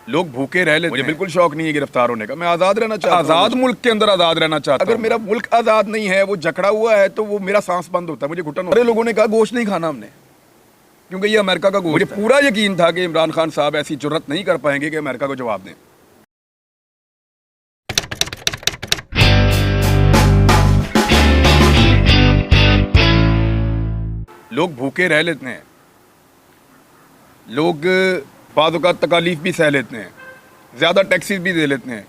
लोग भूखे रह लेते हैं। मुझे बिल्कुल शौक नहीं है गिरफ्तार होने का। मैं आज़ाद रहना चाहता हूँ, आज़ाद मुल्क के अंदर आज़ाद रहना चाहता हूँ। अगर मेरा मुल्क आज़ाद नहीं है, वो जकड़ा हुआ है, तो वो मेरा सांस बंद होता है, मुझे घुटन होता है। लोगों ने कहा गोश्त नहीं खाना हमने, क्योंकि ये अमेरिका का गोश्त। मुझे पूरा यकीन था कि इमरान खान साहब ऐसी जुर्रत नहीं कर पाएंगे कि अमेरिका को जवाब दें। लोग भूखे रह लेते हैं, लोग बाद औक़ात तकालीफ भी सह लेते हैं, ज़्यादा टैक्सेस भी दे लेते हैं,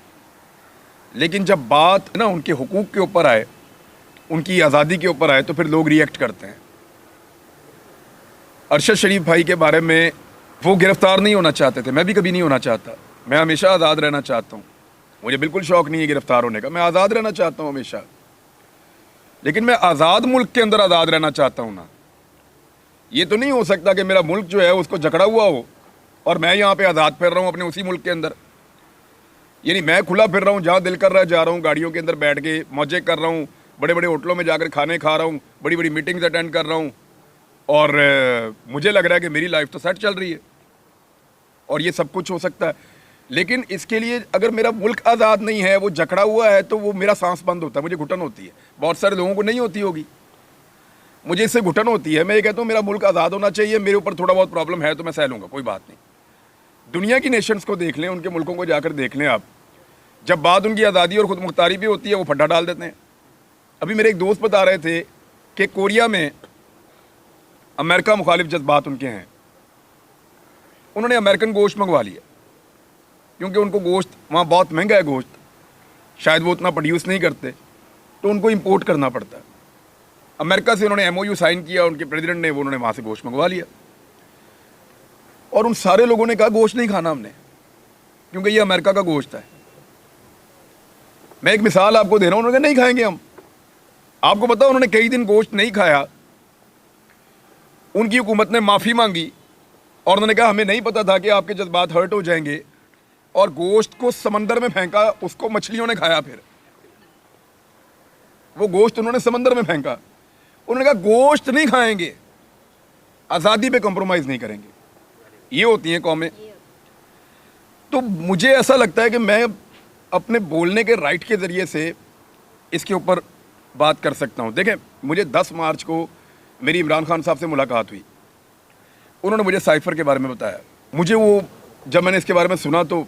लेकिन जब बात ना उनके हुकूक के ऊपर आए, उनकी आज़ादी के ऊपर आए, तो फिर लोग रिएक्ट करते हैं। अरशद शरीफ भाई के बारे में, वो गिरफ़्तार नहीं होना चाहते थे, मैं भी कभी नहीं होना चाहता। मैं हमेशा आज़ाद रहना चाहता हूँ, मुझे बिल्कुल शौक़ नहीं है गिरफ़्तार होने का। मैं आज़ाद रहना चाहता हूँ हमेशा, लेकिन मैं आज़ाद मुल्क के अंदर आज़ाद रहना चाहता हूँ ना। ये तो नहीं हो सकता कि मेरा मुल्क जो है उसको जकड़ा हुआ हो और मैं यहाँ पे आज़ाद फिर रहा हूँ अपने उसी मुल्क के अंदर। यानी मैं खुला फिर रहा हूँ, जहाँ दिल कर रहा है जा रहा हूँ, गाड़ियों के अंदर बैठ के मौजे कर रहा हूँ, बड़े बड़े होटलों में जाकर खाने खा रहा हूँ, बड़ी बड़ी मीटिंग्स अटेंड कर रहा हूँ, और मुझे लग रहा है कि मेरी लाइफ तो सेट चल रही है और ये सब कुछ हो सकता है। लेकिन इसके लिए अगर मेरा मुल्क आज़ाद नहीं है, वो जकड़ा हुआ है, तो वो मेरा सांस बंद होता है, मुझे घुटन होती है। बहुत सारे लोगों को नहीं होती होगी, मुझे इससे घुटन होती है। मैं ये कहता हूँ मेरा मुल्क आज़ाद होना चाहिए, मेरे ऊपर थोड़ा बहुत प्रॉब्लम है तो मैं सह लूँगा, कोई बात नहीं। दुनिया की नेशंस को देख लें, उनके मुल्कों को जाकर देख लें आप, जब बात उनकी आज़ादी और ख़ुद मुख्तारी भी होती है, वो फड्डा डाल देते हैं। अभी मेरे एक दोस्त बता रहे थे कि कोरिया में अमेरिका मुखालिफ जज्बात उनके हैं, उन्होंने अमेरिकन गोश्त मंगवा लिया, क्योंकि उनको गोश्त वहाँ बहुत महंगा है गोश्त, शायद वो उतना प्रोड्यूस नहीं करते, तो उनको इंपोर्ट करना पड़ता है। अमेरिका से उन्होंने MOU साइन किया, उनके प्रेसिडेंट ने, वो उन्होंने वहाँ से गोश्त मंगवा लिया, और उन सारे लोगों ने कहा गोश्त नहीं खाना हमने, क्योंकि ये अमेरिका का गोश्त है। मैं एक मिसाल आपको दे रहा हूँ, उन्होंने कहा नहीं खाएंगे हम। आपको पता, उन्होंने कई दिन गोश्त नहीं खाया, उनकी हुकूमत ने माफ़ी मांगी और उन्होंने कहा हमें नहीं पता था कि आपके जज्बात हर्ट हो जाएंगे, और गोश्त को समंदर में फेंका, उसको मछलियों ने खाया। फिर वो गोश्त उन्होंने समंदर में फेंका। उन्होंने कहा गोश्त नहीं खाएंगे, आज़ादी पे कॉम्प्रोमाइज़ नहीं करेंगे। ये होती हैं कौमें। तो मुझे ऐसा लगता है कि मैं अपने बोलने के राइट के ज़रिए से इसके ऊपर बात कर सकता हूँ। देखें, मुझे 10 मार्च को मेरी इमरान खान साहब से मुलाकात हुई, उन्होंने मुझे साइफ़र के बारे में बताया। मुझे वो, जब मैंने इसके बारे में सुना तो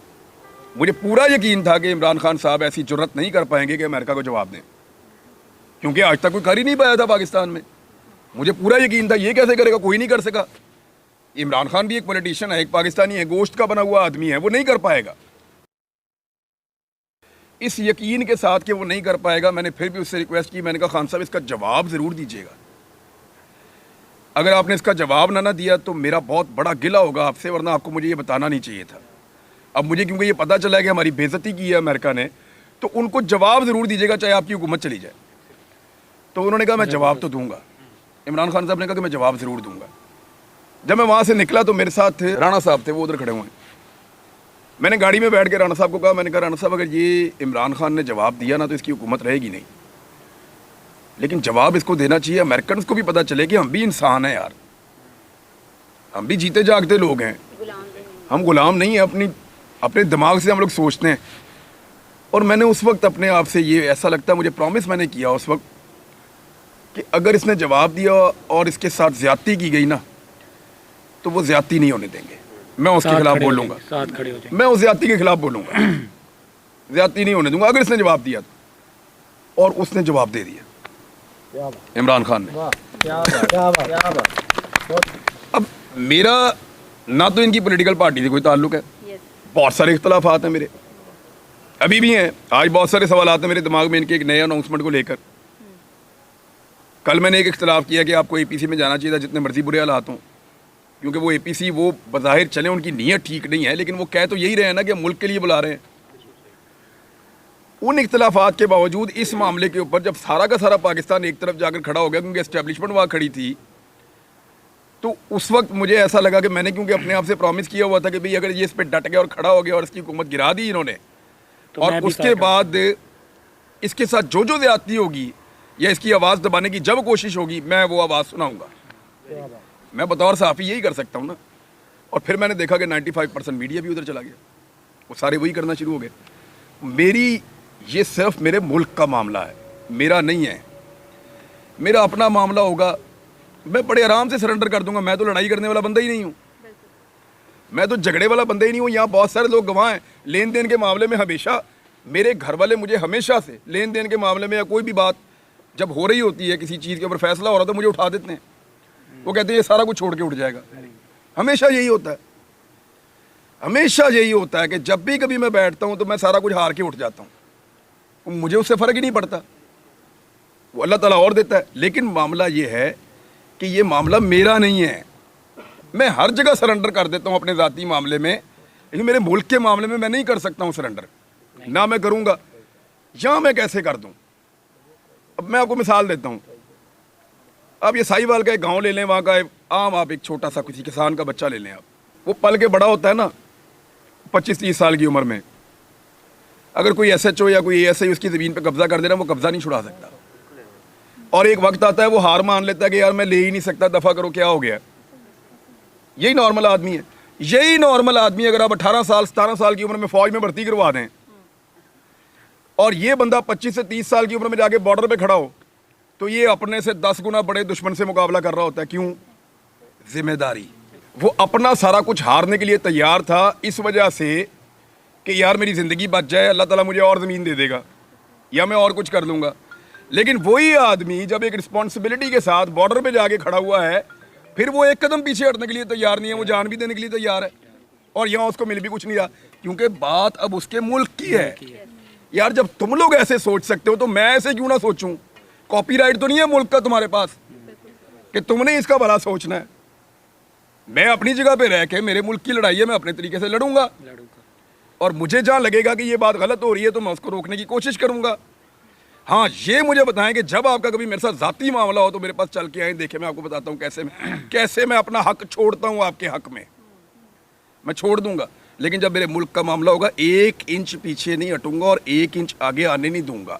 मुझे पूरा यकीन था कि इमरान खान साहब ऐसी जुर्रत नहीं कर पाएंगे कि अमेरिका को जवाब दें, क्योंकि आज तक कोई कर ही नहीं पाया था पाकिस्तान में। मुझे पूरा यकीन था ये कैसे करेगा, कोई नहीं कर सका। इमरान खान भी एक पॉलिटिशियन है, एक पाकिस्तानी है, गोश्त का बना हुआ आदमी है, वो नहीं कर पाएगा। इस यकीन के साथ कि वो नहीं कर पाएगा, मैंने फिर भी उससे रिक्वेस्ट की। मैंने कहा खान साहब इसका जवाब ज़रूर दीजिएगा, अगर आपने इसका जवाब ना दिया तो मेरा बहुत बड़ा गिला होगा आपसे, वरना आपको मुझे ये बताना नहीं चाहिए था। अब मुझे क्योंकि ये पता चला है कि हमारी बेइज्जती की है अमेरिका ने, तो उनको जवाब ज़रूर दीजिएगा, चाहे आपकी हुकूमत चली जाए। तो उन्होंने कहा मैं जवाब तो दूंगा। इमरान खान साहब ने कहा कि मैं जवाब ज़रूर दूंगा। जब मैं वहाँ से निकला तो मेरे साथ थे राणा साहब, थे वो उधर खड़े हुए हैं। मैंने गाड़ी में बैठ के राणा साहब को कहा, मैंने कहा राणा साहब अगर ये इमरान खान ने जवाब दिया ना तो इसकी हुकूमत रहेगी नहीं, लेकिन जवाब इसको देना चाहिए, अमेरिकन को भी पता चले कि हम भी इंसान हैं यार, हम भी जीते जागते लोग हैं, हम गुलाम नहीं हैं, अपने दिमाग से हम लोग सोचते हैं। और मैंने उस वक्त अपने आप से ये ऐसा लगता है, मुझे प्रॉमिस मैंने किया उस वक्त कि अगर इसने जवाब दिया और इसके साथ ज़्यादती की गई ना तो वो ज़्यादती नहीं होने देंगे, मैं उसके खिलाफ बोलूँगा, मैं उस ज़्यादती के खिलाफ बोलूँगा, ज़्यादती नहीं होने दूंगा अगर इसने जवाब दिया तो। और उसने जवाब दे दिया इमरान खान ने। अब मेरा ना तो इनकी पॉलिटिकल पार्टी से कोई ताल्लुक है, बहुत सारे इख्तलाफात हैं मेरे, अभी भी हैं। आज बहुत सारे सवाल आते हैं मेरे दिमाग में इनके एक नए अनाउंसमेंट को लेकर। कल मैंने एक इख्तलाफ किया कि आपको APC में जाना चाहिए था, जितने मर्जी बुरे हालात हों, क्योंकि वो APC वो बज़ाहिर चले उनकी नीयत ठीक नहीं है, लेकिन वो कह तो यही रहे हैं ना कि हम मुल्क के लिए बुला रहे हैं। उन इख्तलाफात के बावजूद इस मामले के ऊपर जब सारा का सारा पाकिस्तान एक तरफ जाकर खड़ा हो गया, क्योंकि एस्टेब्लिशमेंट वहाँ खड़ी थी, तो उस वक्त मुझे ऐसा लगा कि मैंने क्योंकि अपने आप से प्रॉमिस किया हुआ था कि भाई अगर ये इस पर डट गया और खड़ा हो गया और इसकी हुकूमत गिरा दी इन्होंने, तो और उसके बाद इसके साथ जो जो ज़्यादती होगी या इसकी आवाज़ दबाने की जब कोशिश होगी, मैं वो आवाज़ सुनाऊंगा। मैं बतौर सहाफ़ी यही कर सकता हूँ ना। और फिर मैंने देखा कि 95% मीडिया भी उधर चला गया। वो सारे वही करना शुरू हो गए। मेरी ये सिर्फ मेरे मुल्क का मामला है, मेरा नहीं है। मेरा अपना मामला होगा, मैं बड़े आराम से सरेंडर कर दूंगा। मैं तो लड़ाई करने वाला बंदा ही नहीं हूँ, मैं तो झगड़े वाला बंदा ही नहीं हूँ। यहाँ बहुत सारे लोग गवाह हैं लेन देन के मामले में। हमेशा मेरे घर वाले मुझे हमेशा से लेन देन के मामले में या कोई भी बात जब हो रही होती है, किसी चीज़ के ऊपर फैसला हो रहा, तो मुझे उठा देते हैं। वो कहते हैं ये सारा कुछ छोड़ के उठ जाएगा। हमेशा यही होता है, हमेशा यही होता है कि जब भी कभी मैं बैठता हूँ तो मैं सारा कुछ हार के उठ जाता हूँ। मुझे उससे फ़र्क ही नहीं पड़ता, वो अल्लाह ताला और देता है। लेकिन मामला ये है कि ये मामला मेरा नहीं है। मैं हर जगह सरेंडर कर देता हूँ अपने ज़ाती मामले में, लेकिन मेरे मुल्क के मामले में मैं नहीं कर सकता हूँ सरेंडर, ना मैं करूँगा। यहाँ मैं कैसे कर दूँ? अब मैं आपको मिसाल देता हूँ। आप ये साहिवाल का एक गांव ले लें, वहाँ का आम आप एक छोटा सा किसी किसान का बच्चा ले लें। आप वो पल के बड़ा होता है ना 25-30 साल की उम्र में, अगर कोई SHO या कोई ASI उसकी ज़मीन पे कब्जा कर देना, वो कब्जा नहीं छुड़ा सकता। और एक वक्त आता है वो हार मान लेता है कि यार मैं ले ही नहीं सकता, दफ़ा करो, क्या हो गया। यही नॉर्मल आदमी है, यही नॉर्मल आदमी। अगर आप 18 साल 17 साल की उम्र में फ़ौज में भर्ती करवा दें और ये बंदा 25 से 30 साल की उम्र में जाके बॉर्डर पे खड़ा हो, तो ये अपने से 10 गुना बड़े दुश्मन से मुकाबला कर रहा होता है। क्यों? जिम्मेदारी। वो अपना सारा कुछ हारने के लिए तैयार था, इस वजह से कि यार मेरी ज़िंदगी बच जाए, अल्लाह ताला मुझे और ज़मीन दे देगा या मैं और कुछ कर लूँगा। लेकिन वही आदमी जब एक रिस्पॉन्सिबिलिटी के साथ बॉर्डर पे जाके खड़ा हुआ है, फिर वो एक कदम पीछे हटने के लिए तैयार नहीं है, वो जान भी देने के लिए तैयार है। और यहाँ उसको मिल भी कुछ नहीं रहा, क्योंकि बात अब उसके मुल्क की है। यार जब तुम लोग ऐसे सोच सकते हो तो मैं ऐसे क्यों ना सोचूं? कॉपीराइट तो नहीं है मुल्क का तुम्हारे पास कि तुमने इसका भला सोचना है। मैं अपनी जगह पे रह के, मेरे मुल्क की लड़ाई है, मैं अपने तरीके से लड़ूंगा। और मुझे जहाँ लगेगा कि ये बात गलत हो रही है तो मैं उसको रोकने की कोशिश करूंगा। हाँ, ये मुझे बताएं कि जब आपका कभी मेरे साथ ज़ाती मामला हो तो मेरे पास चल के आए, देखे, मैं आपको बताता हूँ कैसे मैं अपना हक छोड़ता हूँ। आपके हक में मैं छोड़ दूंगा, लेकिन जब मेरे मुल्क का मामला होगा 1 इंच पीछे नहीं हटूंगा और 1 इंच आगे आने नहीं दूंगा।